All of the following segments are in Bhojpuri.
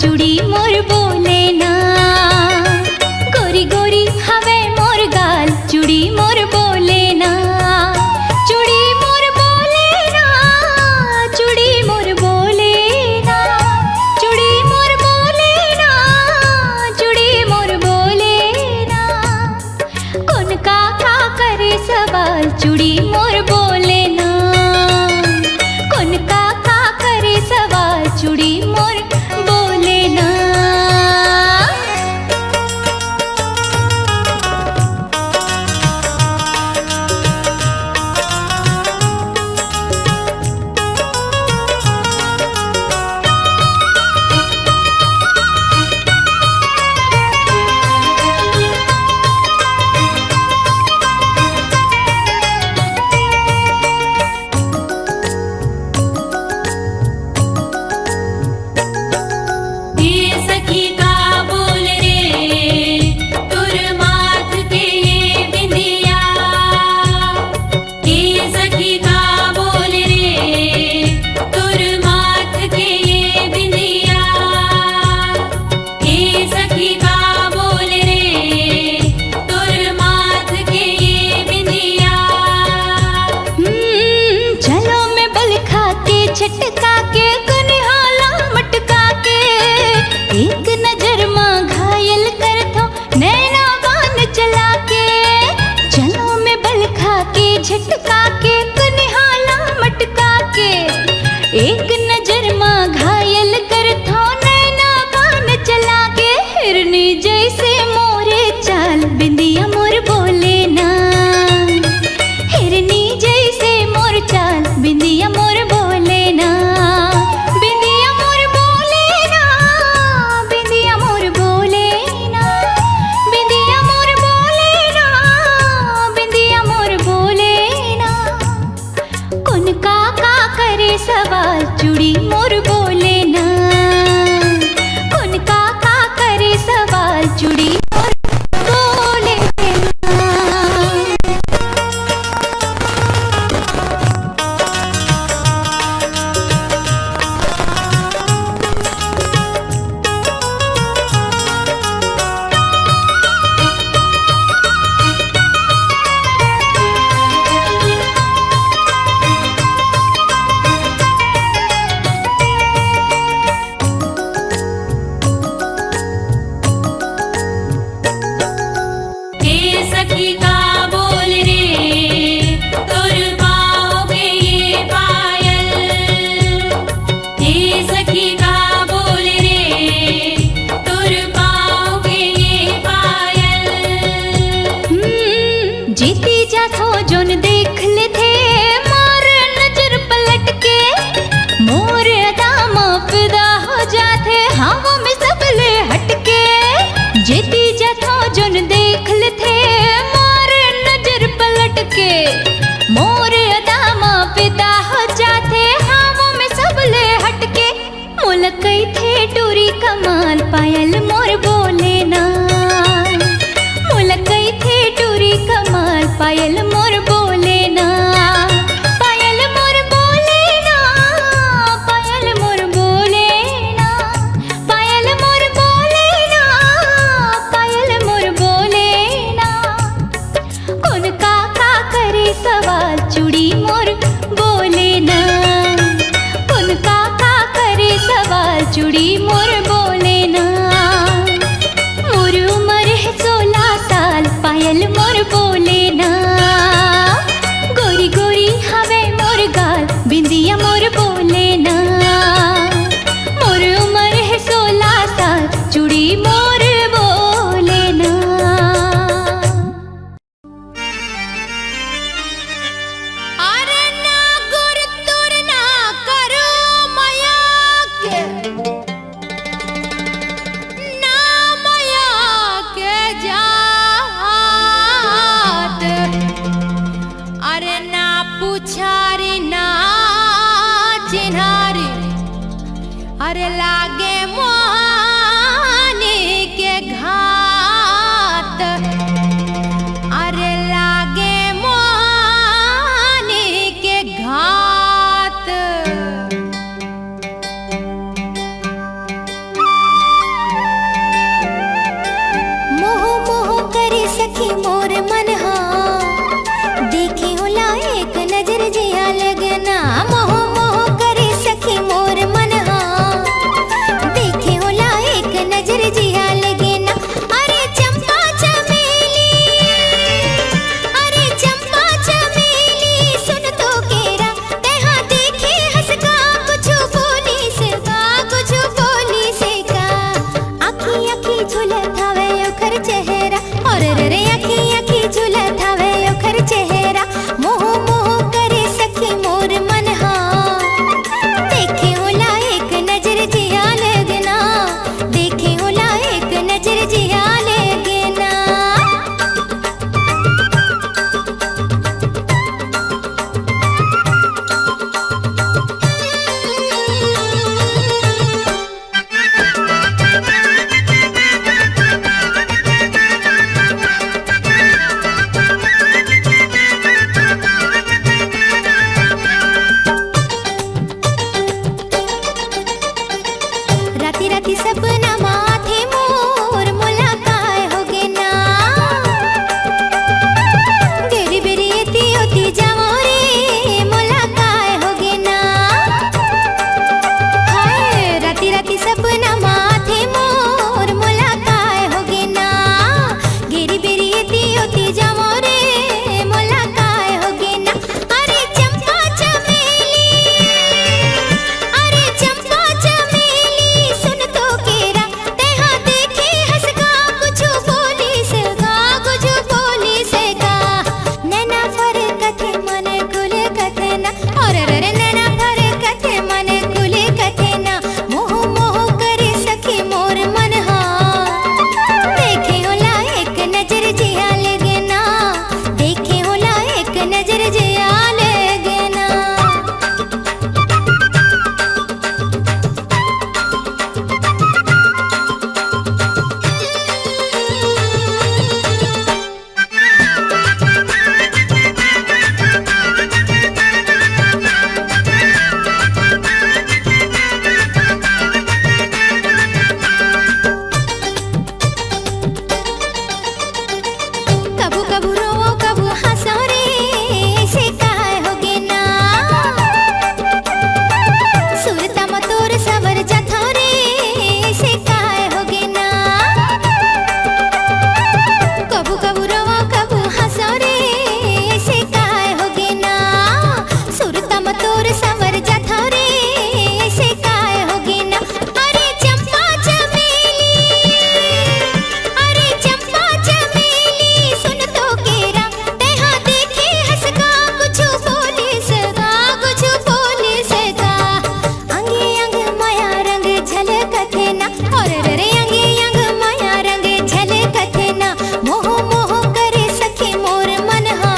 चूड़ी मोर बोले ना। गोरी गोरी हवे मोर गाल चूड़ी मोर बोले ना। चूड़ी मोर बोले ना, चूड़ी मोर बोले ना, चूड़ी मोर बोले ना, चूड़ी मोर बोले ना। कौन का करे सवाल चूड़ी मोर बोले ना। कौन का करे सवाल चूड़ी मोर बोले ना। छटका के कनिहाला मटका के एक नजर मां घायल कर थो नैना बान चला के। चलो में बल खा के झटका के कनिहाला मटका के एक नजर मां घायल कर थो नैना बान चला के। हिरनी जैसे मोरे चाल बिंदिया मोर बोले ना। हिरनी जैसे मोर चाल बिंदिया मोर बोले ना। बिंदिया मोर बोले ना, बिंदिया मोर बोले ना, बिंदिया मोर बोले ना, बिंदिया मोर बोले ना। कौन का करे सवाल चूड़ी मोर बोले ना। कौन का करे सवाल चूड़ी मोर बोले ना। सखी का बोल रे तुर पाओगे ये पायल। हे सखी का बोल रे तुर पाओगे ये पायल। जीती जाथो जोन देख ले थे मोर नजर पलट के। मोर अदामा फिदा हो जाते हवा में सबले हटके। जीती जाथो जोन देख ले थे मोर नजर पलट के। मोर अदामा फिदा हो जाते हवा में सबले हटके। मुलकई थे टूरी कमाल पायल मोर बोले ना। मुलकई थे टूरी कमाल पायल मोर बोले ना। पायल मोर बोले ना, पायल मोर बोले ना, पायल मोर बोले ना, पायल मोर बोले ना। कौन का करे सवाल चूड़ी मोर बोले ना। कौन का करे सवाल चूड़ी मोर बोले ना। मोर उम्र है 16 साल पायल मोर बोले ना। गोरी गोरी हवे मोर गाल बिंदिया मोर बोले ना। मोर उम्र है 16 साल चूड़ी मोर बोले ना। अरे ना गुर तुर ना करो माया के, ना माया के जात। अरे ना पुछारी ना चिन्हारी, अरे लागे मोहानी के घात। अरे लागे मोहानी के घात। राती राती सपना माथे मोर मुलाकात होगे ना गेरी बेरी एती होती जाओ रे मुलाकात होगे ना हाय राती राती सपना माथे मोर मुलाकात होगे ना गेरी बेरी एती होती जाओ रे मुलाकात होगे ना अरे चंपा चमेली सुन तो केरा तेहा देखे हंसगा कुछ बोली से का नैना फर कथे मन खुले कथे ना और रे नैना फर कथे मन खुले कथे ना मोह मोह करे सखी मोर मन हा देखे होला एक नजर जिया लगे ना देखे होला एक नजर जिया लगे ना कबू कबू रोओ कबू हंसो रे ऐसे काहे होगे ना सुरता मतोर सवर जाथो रे ऐसे काहे होगे ना कबू कबू रोओ कबू हंसो रे ऐसे काहे होगे ना सुरता मतोर सवर जाथो रे ऐसे काहे होगे ना अरे चंपा चमेली सुन तो केरा तेहा देखे हंसगा कुछ बोली से का अंगे अंग माया रंग झलकथे ना और रे अंगे अंग माया रंग झलकथे ना मोह मोह करे सखी मोर मन हा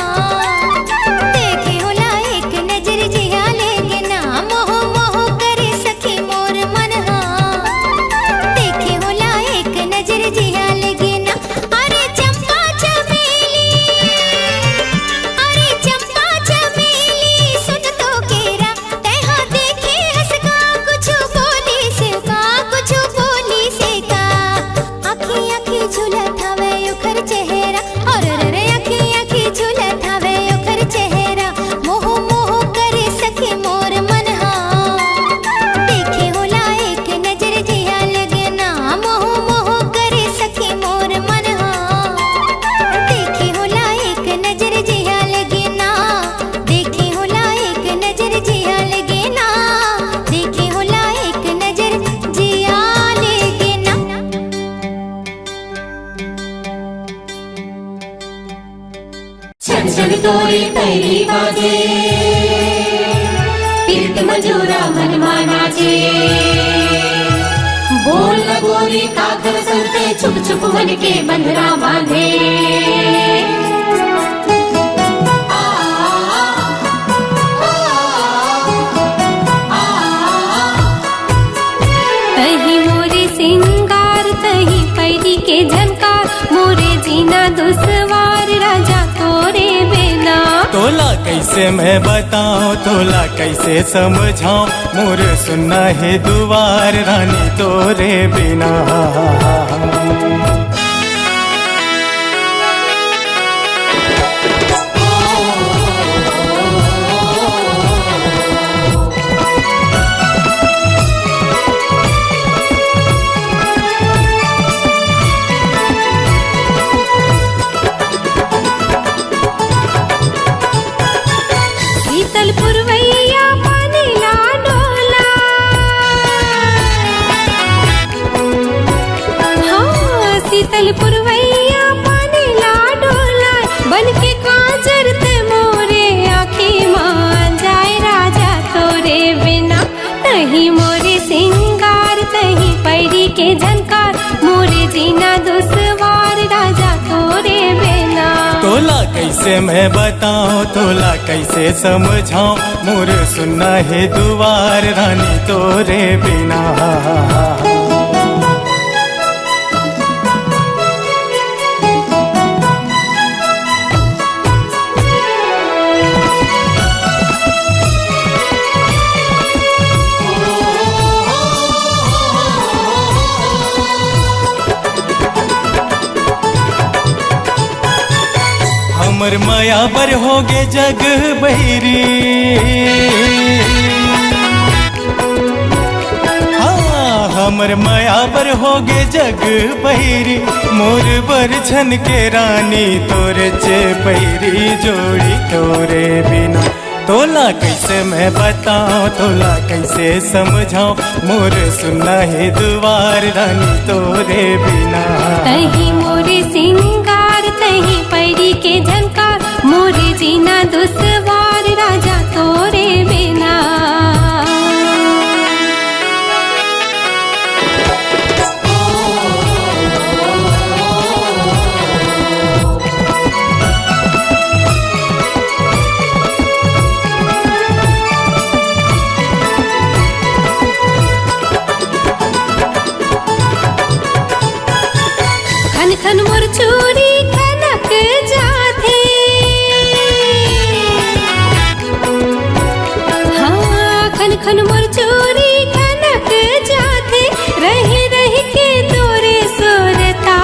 देखे होला एक नजर जिया लेगे ना मोह मोह करे सखी मोर मन हा देखे होला एक नजर जिया लेगे ना अरे चंपा चमेली सुन तो केरा तेहा देखे हंसगा कुछ बोली से का आँखी आँखी झूलत हवे ओकर चेहरा और रे आँखी आँखी झूलत हवे ओकर चेहरा मोह मोह करे सखी मोर मन हा देखे होला एक नजर जिया लगे ना मोह मोह करे सखी मोर मन हा देखे होला एक नजर जिया लगे ना देखे होला एक नजर जिया लगे ना देखे होला एक नजर जिया लगे ना छन छन तोरी पहली बाजे पीत मजूरा मन नाचे बोल न गोरी काकर संते छुप छुप मन के बंधना बांधे तही मोरे सिंगार तही पैरी के झनकार मोरे जीना दुसवार राजा तोरे बिना तोला कैसे मैं बताऊं तोला कैसे समझाऊं मोर सुनना है दुआर रानी तोरे बिना शीतल पुरवैया पानी ला डोला हाँ शीतल पुरवैया पानी ला डोला बन के काजर ते मोरे आँखी मान जाए राजा तोरे बिना तही मोरे सिंगार तही पैरी के झनकार मोरे जीना दुसवार राजा तोरे बिना तोला कैसे मैं बताऊं तोला कैसे समझाऊं मोर सुनना है दुआर रानी तोरे बिना हमर माया बर होगे जग बहिरी, हाँ हमर माया बर होगे जग बहिरी, मोर बर छन के रानी तोरे चे पैरी जोड़ी तोरे बिना। तोला कैसे मैं बताऊं, तोला कैसे समझाऊं, मोर सुनना है दुआर रानी तोरे बिना। तही मोरे सिंगार तही पैरी के झनकार, मोरे जीना दुश्वार राजा तोरे बिना। खन खन मोर चूड़ी खनक जाथे, हाँ खन खन मोर चूड़ी खनक जाथे, रही रही के तोरे सुरता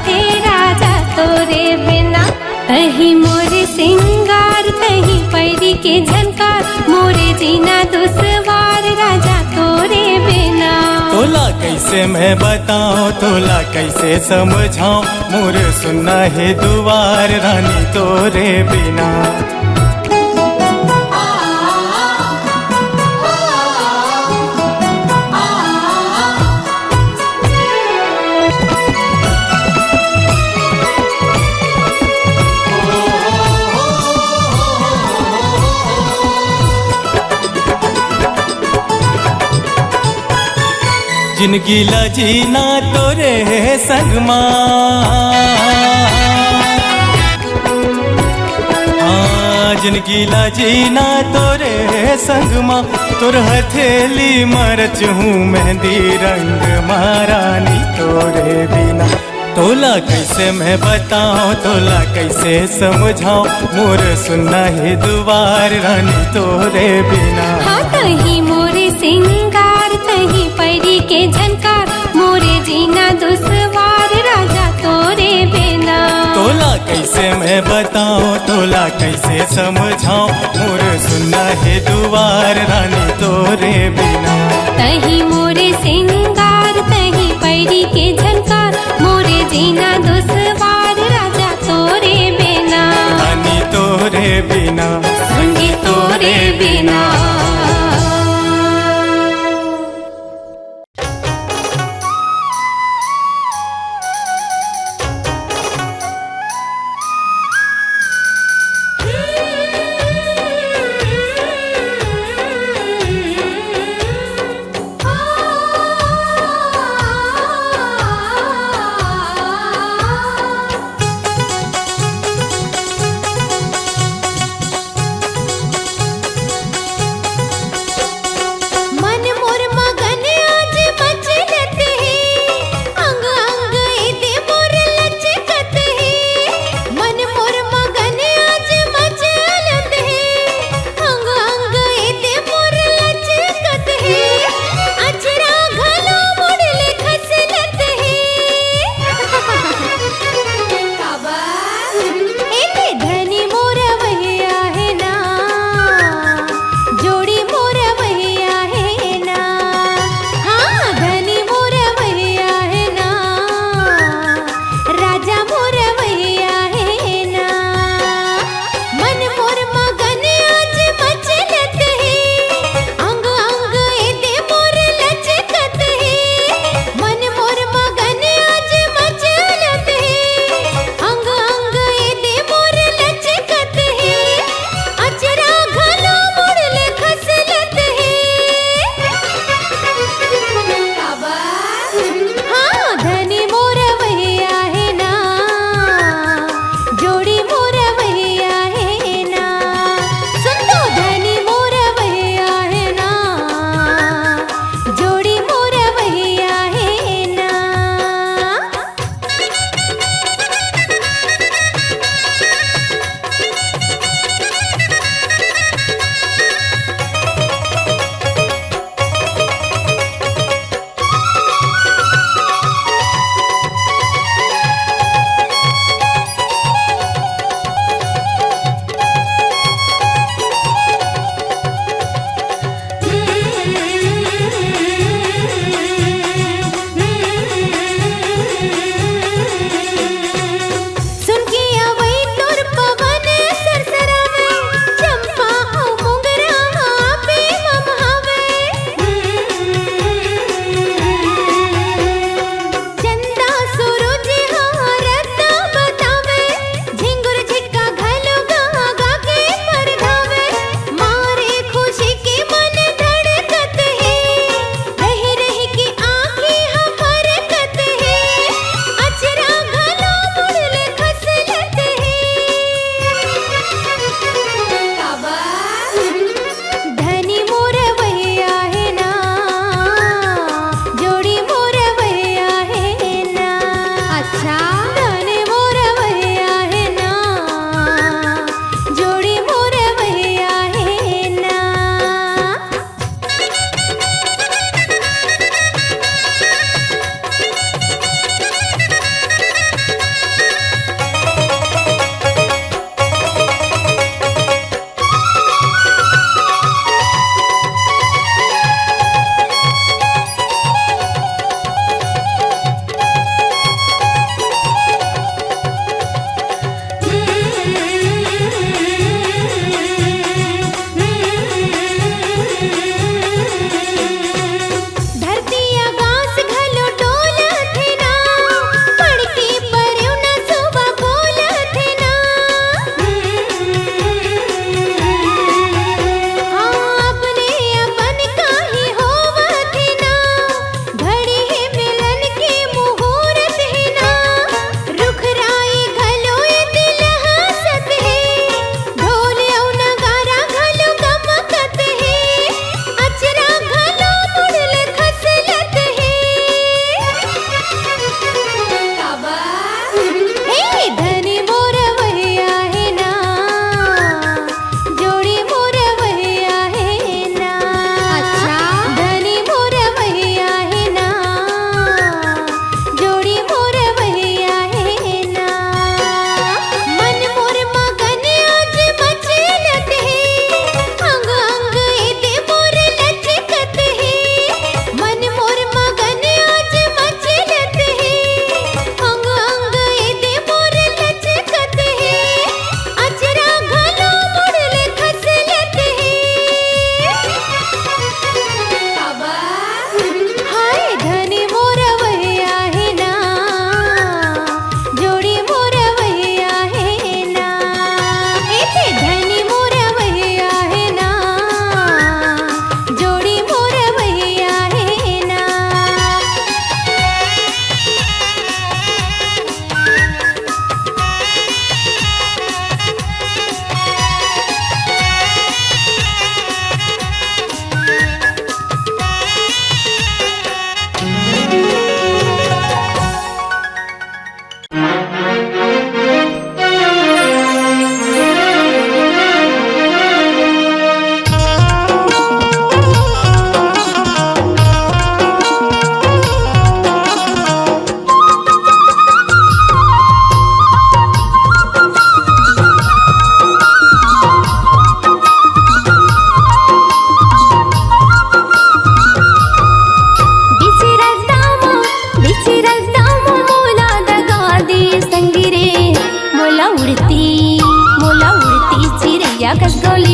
थे राजा तोरे बिना। तही मोरे सिंगार तही पैरी के झनकार, मोरे जीना दुश्वार राजा तोरे बिना। तोला कैसे मैं बताऊं, तोला कैसे समझाऊं, मोर सुनना है दुआर रानी तोरे बिना। जिनकी लजीना तोरे संग माँ, हाँ जिनकी लजीना तोरे संग माँ, तोर हथेली मरच हूँ मेहंदी रंग महारानी तोरे बिना। तोला कैसे मैं बताऊं, तोला कैसे समझाऊं, मोर सुनना है दुआर रानी तोरे बिना। हाँ तही मोरे सिंगार तही पैरी के झनकार, मोरे जीना दुश्वार राजा तोरे बिना। तोला कैसे मैं बताऊं, तोला कैसे समझाऊं, मोर सुनना है दुआर रानी तोरे बिना। तही मोरे सिंगार तही पैरी के झनकार, मोरे जीना दुश्वार राजा तोरे बिना। रानी तोरे बिना, संगी तोरे बिना।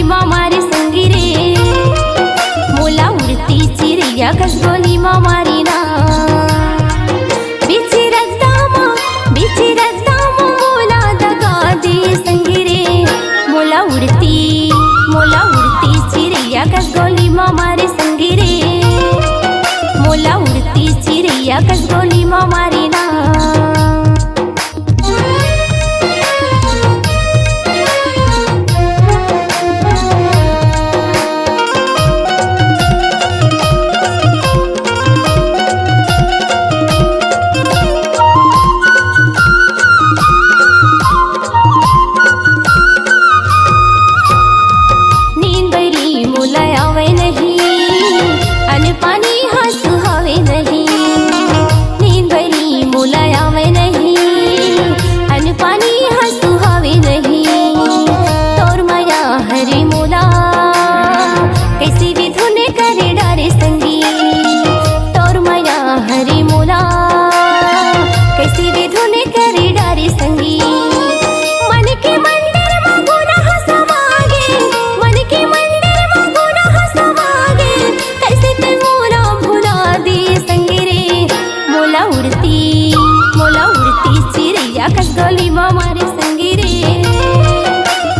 मारी संगी रे मोला उड़ती चिड़िया कस गोली मारी ना बिची रद्दामा मोला दगा दे संगी रे मोला उड़ती चिड़िया कस गोली मारी संगी रे मोला उड़ती चिड़िया कस गोली मारी ना कस गोली मारी संगी रे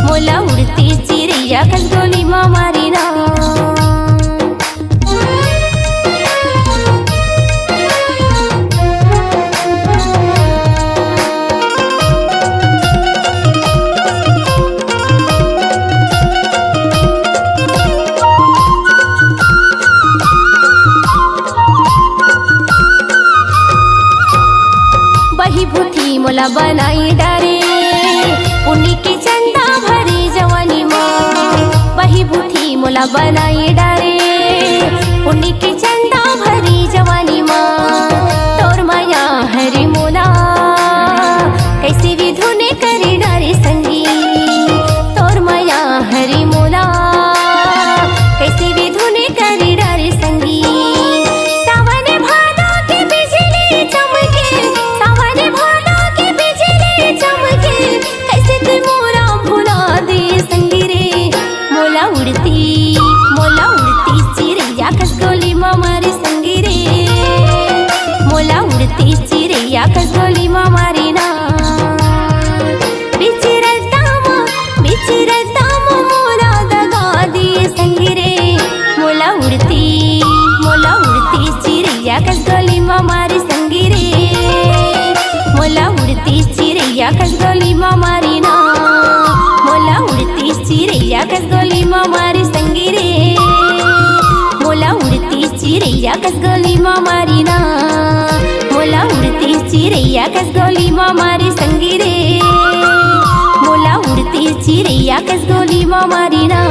मोला उड़ती चिड़िया कस गोली मारी ना बही भूथी मोला बनाई डारे पुण्य की चंदा भरी जवानी माँ बही भूथी मोला बनाई डारे पुण्य की चंदा भरी जवानी माँ तोर माया हरी मोला कैसी भी धुने करी डारे संगी तोर माया हरी मोला कैसी भी धुने करी डारे संगी उड़ती चिड़िया कस गोली मारी संगी रे मोला उड़ती चिड़िया कस गोली मारी ना बिची रद्दामा मोला दगा दी संगी रे मोला उड़ती चिड़िया कस गोली मारी संगी रे मोला उड़ती चिड़िया कस गोली मारी ना मोला उड़ती चिड़िया कस गोली मारी संगी रे मोला उड़ती चिड़िया कस गोली मारी ना मोला उड़ती चिड़िया कस गोली मारी संगी रे मोला उड़ती चिड़िया कस गोली मारी ना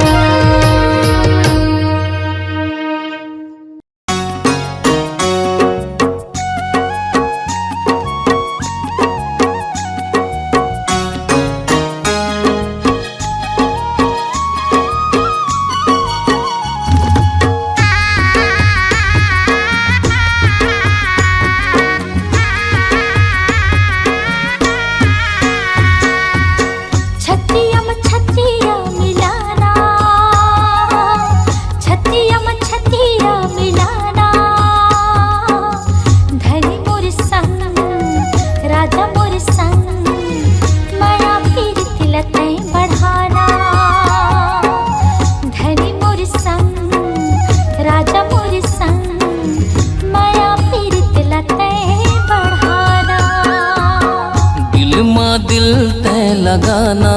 लगाना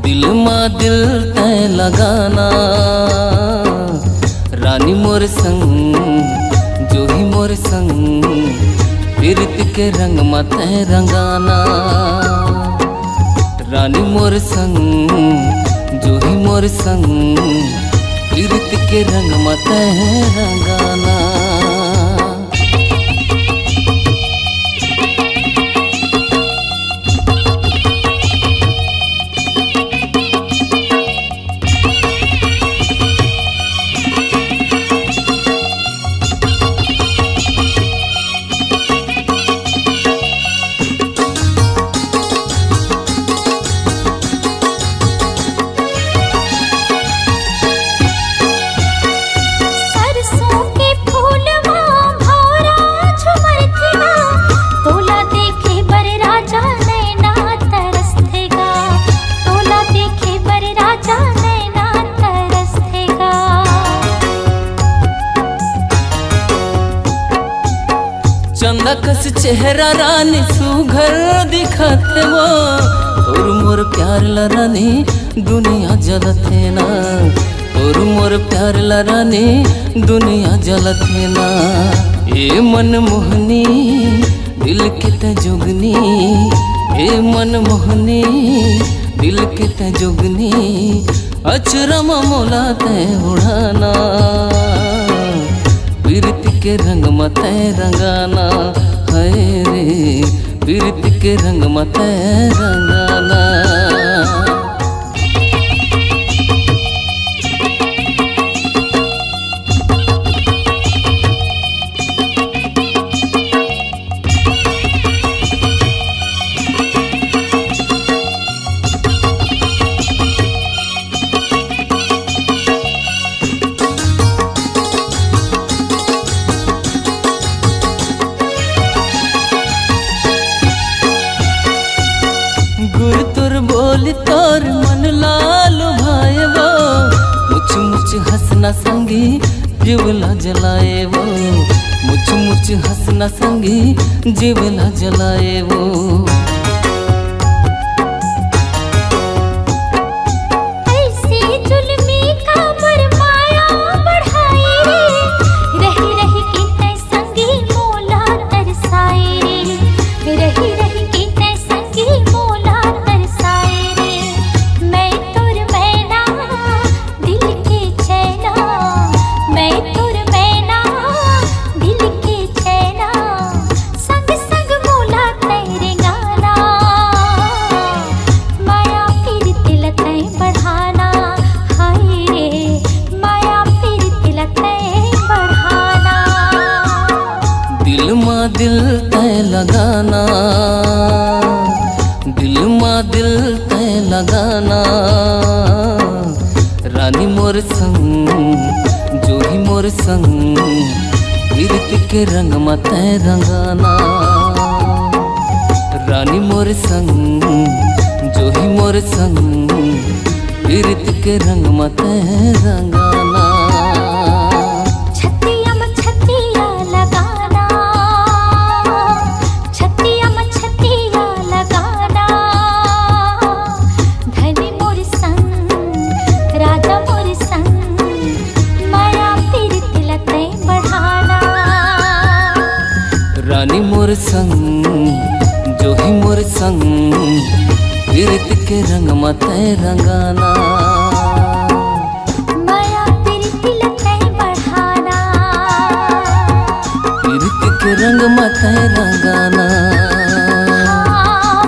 दिल माँ दिल तय लगाना रानी मोर संग जो ही मोर संग प्रीत के रंग मत रंगाना रानी मोर संग जो ही मोर संग प्रीत के रंग मत रंगाना चंदा कस चेहरा रानी सुघर दिखते वो तोर मोर प्यार ला रानी दुनिया जलते ना तोर मोर प्यार ला रानी दुनिया जलते ना ए मन मोहनी दिल के ते जोगनी ए मन मोहनी दिल के ते जोगनी अचरम मोला ते उड़ाना प्रीति के रंग मते रंगाना है रे प्रीति के रंग मते रंगाना गुर तुर बोली तोर मन लालू भाई वो मुछ मुछ हंसना संगी जीवला जलाए वो मुछ मुछ हंसना संगी जीवला जलाए वो ऐसे जुल्मी का बरमाया बढ़ाए रे रही रही के तै संगी मोला तरसाए रे रही रही के तै संगी मोला तरसाए रे मैं तुर मैना दिल के चैना मैं तुर मैना दिल के चैना संग संग मोला तेरे गाना माया फिर दिल तै बढ़ाना हाय रे माया फिर दिल तै बढ़ाना दिल माँ दिल तय लगाना दिल माँ दिल तय लगाना रानी मोर संग जो ही मोर संग प्रीति के रंग मते रंगाना रानी मोर संग जो ही मोर संग प्रीति के रंग मते रंगाना छतिया में छतिया लगाना छतिया में छतिया लगाना धनी मोर संग राजा मोर संग माया फिर दिल तै बढ़ाना रानी मोर संग जो ही मोर संग प्रीति के रंग मते रंगाना माया फिर दिल तै बढ़ाना प्रीति के रंग मते रंगाना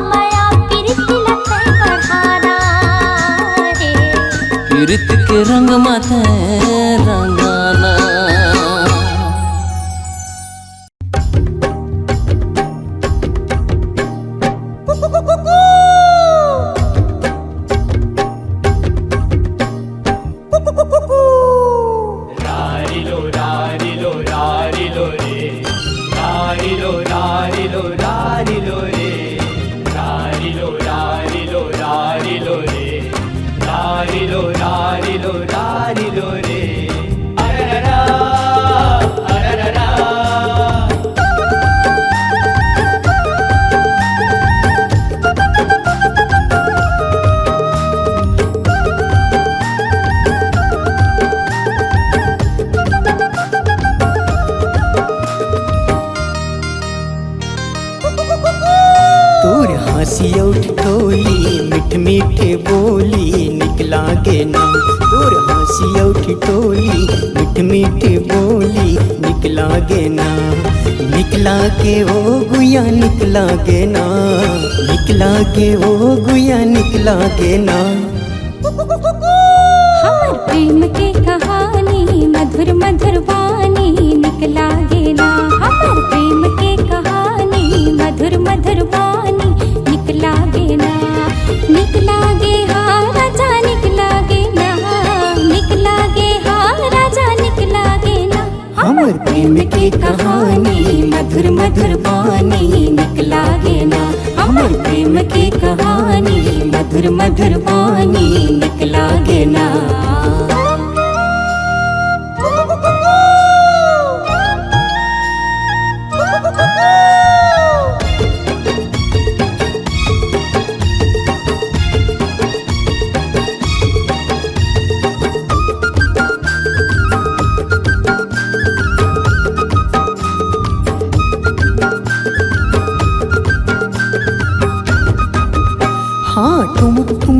माया फिर दिल तै बढ़ाना रे प्रीति के रंग मते रंगाना तोर हंसी उठ टोली मिठ मीठे बोली निकला गे ना तोर हंसी उठ टोली मिठ मीठे बोली निकला गे ना निकला के ओ गुया निकला गे ना निकला के ओ गुया निकला गे ना हमर प्रेम के कहानी मधुर मधुर वाणी निकला गे ना हमर प्रेम के कहानी मधुर मधुर वाणी निकला गे ना निकला गे हाँ राजा निकला गे ना निकला गे हाँ राजा निकला गे ना हमर प्रेम की कहानी मधुर मधुर वाणी निकला गे ना हमर प्रेम की कहानी मधुर मधुर वाणी निकला गे ना Oh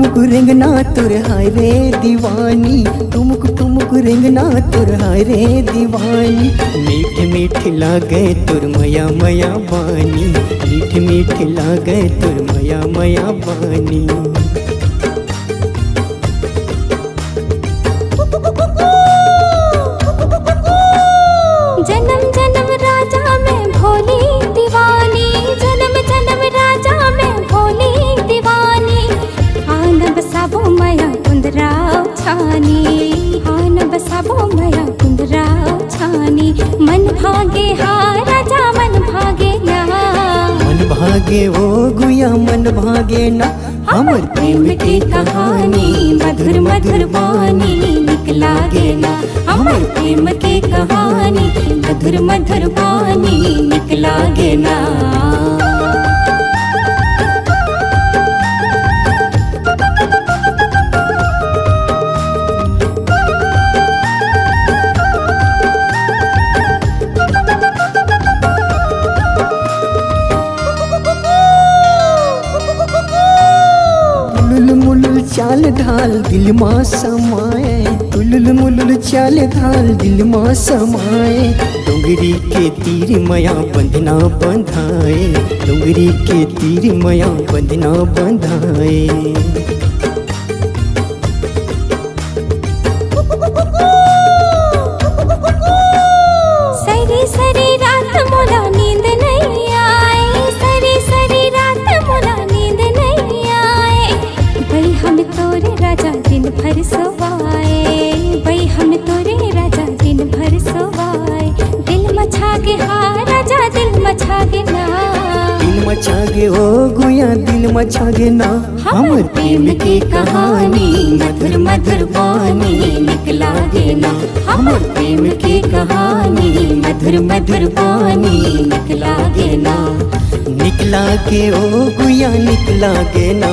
ठुमक रेंगना तुर हाय रे दीवानी, ठुमक रेंगना तुर हाय रे दीवानी। मीठ मीठ लागे तुर मया मया बानी, मीठ मीठ लागे तुर मया मया बानी। जन्म जन्म राजा में भोली दीवानी, जन्म जन्म राजा में भोली दीवानी। आन बसाबो मया कुंदराव छानी, आन बसाबो मया कुंदराव छानी। मन भागे हा राजा मन भागे ना, मन भागे ओ गुया मन भागे ना। हमर प्रेम की कहानी मधुर मधुर वाणी निकला गे ना, हमर प्रेम की कहानी मधुर मधुर वाणी निकला गे ना। चाल ढाल दिल माँ समाए, तुलुल मुलुल चाल ढाल दिल माँ समाए। डोंगरी के तीर मया बंधना बंधाए, डोंगरी के तीर मया बंधना बंधाए। सरी सरी रात मोला नींद नहीं आए, सरी सरी रात मोला नींद नहीं आए। भाई हम तोरे राजा दिन भर सोवाए, भाई हम तोरे राजा दिन भर सोवाए। दिल मचा गे हा राजा दिल मचा गे ना, दिल मचा गे ओ गुया दिल मचा गे ना। हमर प्रेम की कहानी मधुर मधुर वाणी निकला गे ना, हमर प्रेम की कहानी मधुर मधुर वाणी निकला गे ना। निकला के ओ गुया निकला गे ना,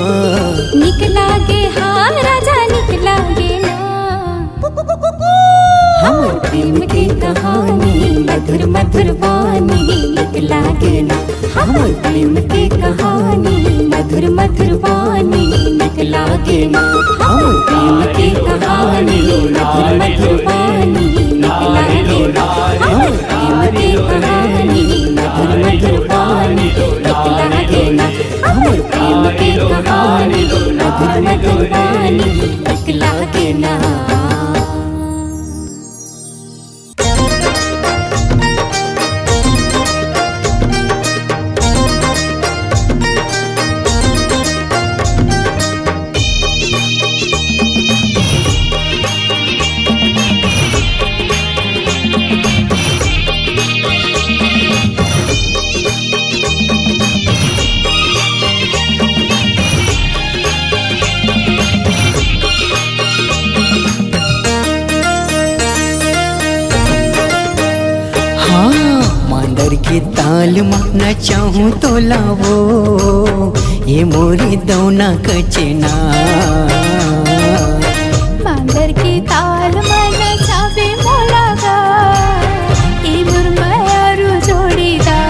निकला गे हा राजा निकला गे ना। हमर प्रेम की कहानी मधुर मधुर वाणी निकला गे ना, हमर प्रेम की कहानी मधुर मधुर वाणी निकला गे ना। हमर प्रेम की कहानी मधुर मधुर वाणी निकला गे ना, हमर प्रेम की कहानी मधुर मधुर वाणी निकला गे ना, हमर प्रेम की कहानी मधुर मधुर वाणी निकला गे ना। के ताल माना चाहूँ तो लावो, ये मोरी दौना कचना। बांदर की ताल मन चावे मोलागा, ए मुरमयारू जोड़ीदार।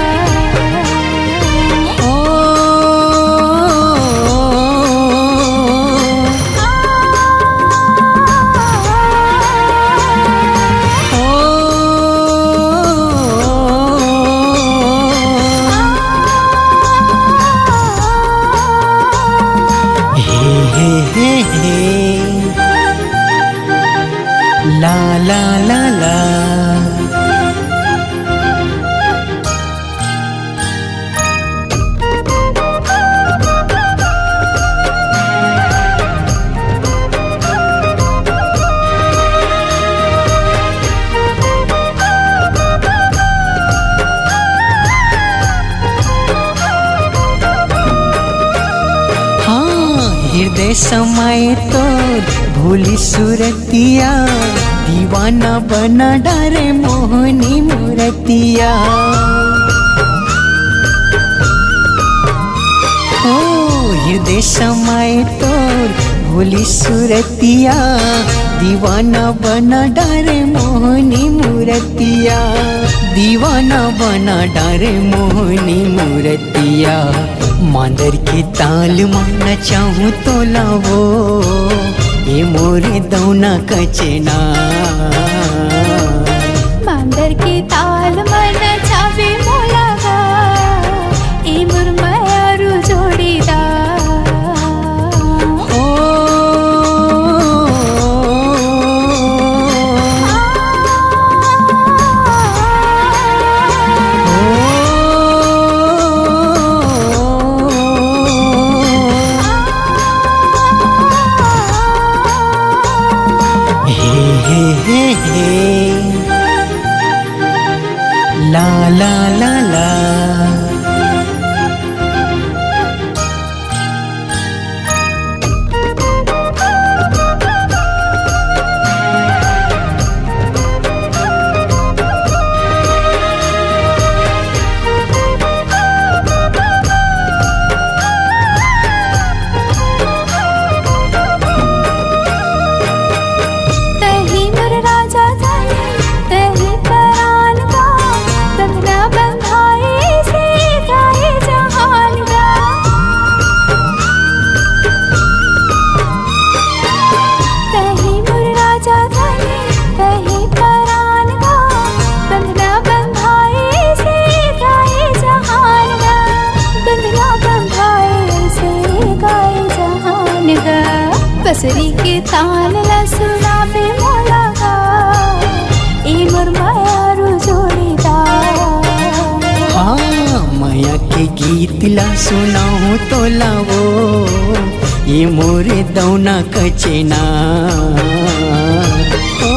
ला ला ला ला हृदय समाये तो भोली सूरतिया, दीवाना बना डारे मोहनी मूरतिया। ओ हृदय समाये तो भोली सूरतिया, दीवाना बना डारे मोहनी मूरतिया। दीवाना बना डारे मोहनी मूरतिया। मांदर के ताल माना चाहूँ तो लावो ये मोरे दौना कचना मांदर के ताल मन छावे मोलागा ए मुरमायारू जोड़ीदार ओ ला ला ला ला तही मुर राजा जाने तही परान का बंधना बंधाए से गाए जहान का तही मुर राजा जाने तही परान का बंधना बंधाए से गाए जहान का बंधना बंधाए से गाए जहान का बसरी के ताल ला सुना पे मोलागा ए मुरमायारू जोड़ीदार हाँ माया के गीत ला सुनाऊं तो लावो ये मोरे दौना कचना ओ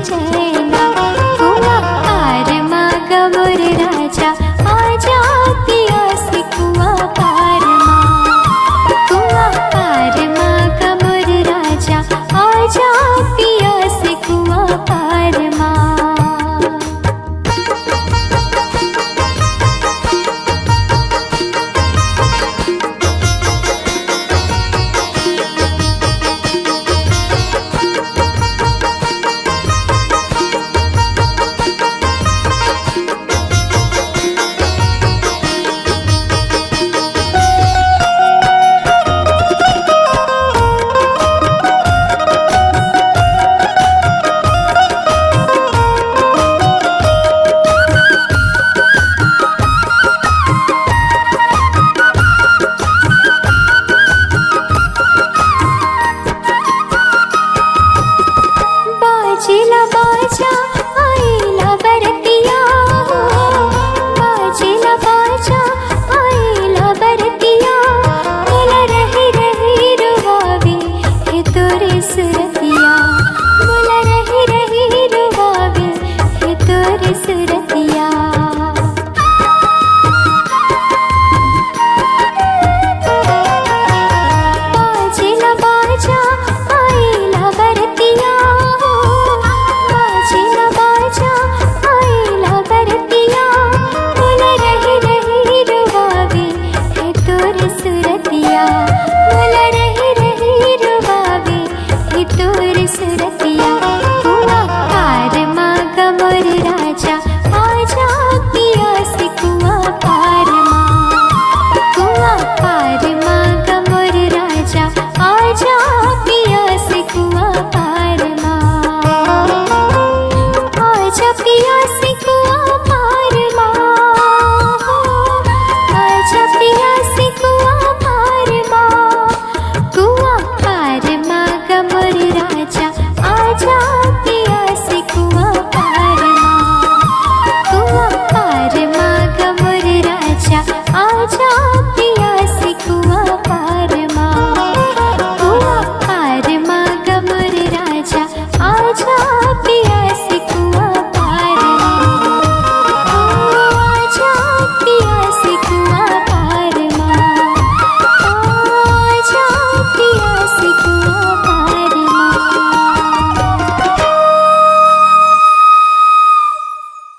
चैना कुआ पार मांग मोर राजा आजा पिया से कुआ पार कुआ पार मांग मोर राजा आजा पिया से कुआ पार बाजेला बाजा